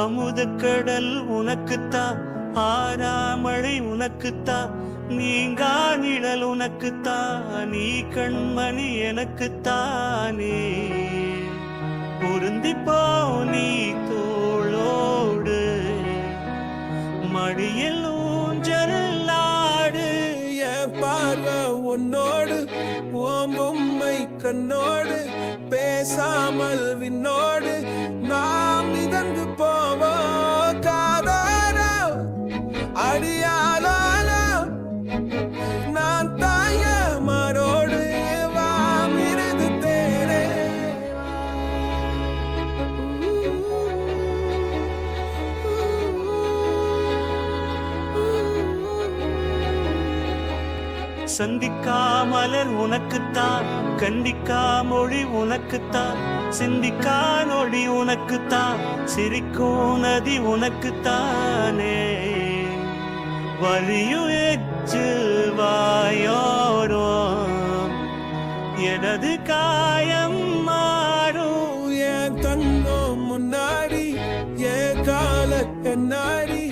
அமுதக்கடல் உனக்குத்தான், ஆறாமழை உனக்குத்தான், நீங்கா நிழல் உனக்குத்தான், நீ கண்மணி எனக்குத்தானே. பொருந்திப்போ நீ தோளோடு, மடியில் ஊஞ்சலாடு. என் பார்வை உன்னோடு, உன் பொம்மை கண்ணோடு, பேசாமல் விண்ணோடு நாம் மிதந்து போவோம். காதாரோ அடியாலோ நான் தாய மாரோடு வாமிருது தேரே. சந்திக்கா மலர் உனக்குத்தான், கண்டிக்கா மொழி உனக்குத்தான், சிந்திக்கா நொடி உனக்குத்தான், சிரிக்கும் நதி உனக்குத்தானே. வலியும் எச்சில் வாயோரோ எனது காயம் மாறும். என் தங்கம் முன்னாடி, என் கால கண்ணாடி,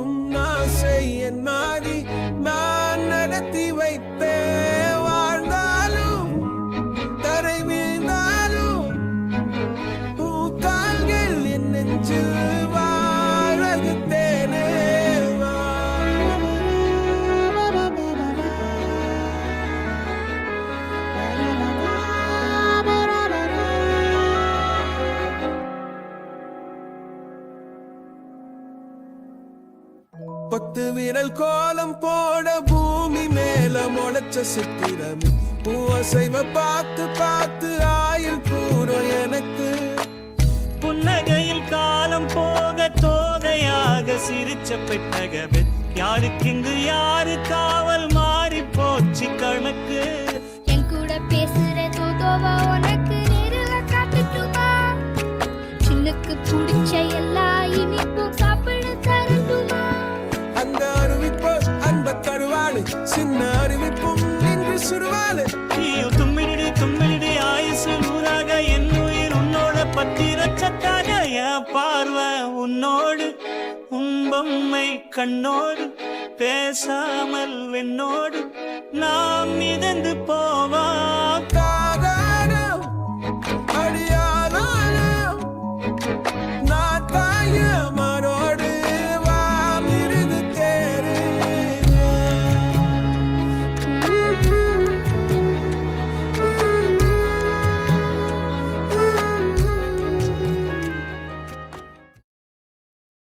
உன் ஆசை என் மாறி நான் நடத்தி வைப்பேன். வாழ்ந்தாலும் தரை வீழ்ந்தாலும் உன் கால்கள் என் நெஞ்சில் வாழகு தேனே. பத்து விரல் கோலம் போட பூமி மேல முளைச்ச சித்திரமே, பூசைவ பார்த்து பார்த்து ஆயுள் கூறும் எனக்கு. புன்னகையில் காலம் போக தோகையாக சிரிச்ச பெட்டகவே, யாருக்கிங்கு யாரு காவல் மாறி போச்சு கணக்கு. என் கூட பேசுற தோதோவா உனக்கு நேரில் காட்டுட்டுமா, சின்னுக்கு பிடிச்ச எல்லா இனிப்பும் சாப்பிட தரட்டுமா. அந்த அறிவிப்பு அன்ப தருவாளு, சின்ன அறிவிப்பும் இன்று சுருவாளு. நீயும் தும்மிடு தும்மிடு ஆயுசு நூறாக, என் உயிர் உன்னோட பத்திரச்சத்தாக. என் பார்வை உன்னோடு, உன் பொம்மை கண்ணோடு, பேசாமல் வெண்ணோடு நாம் மிதந்து போவா.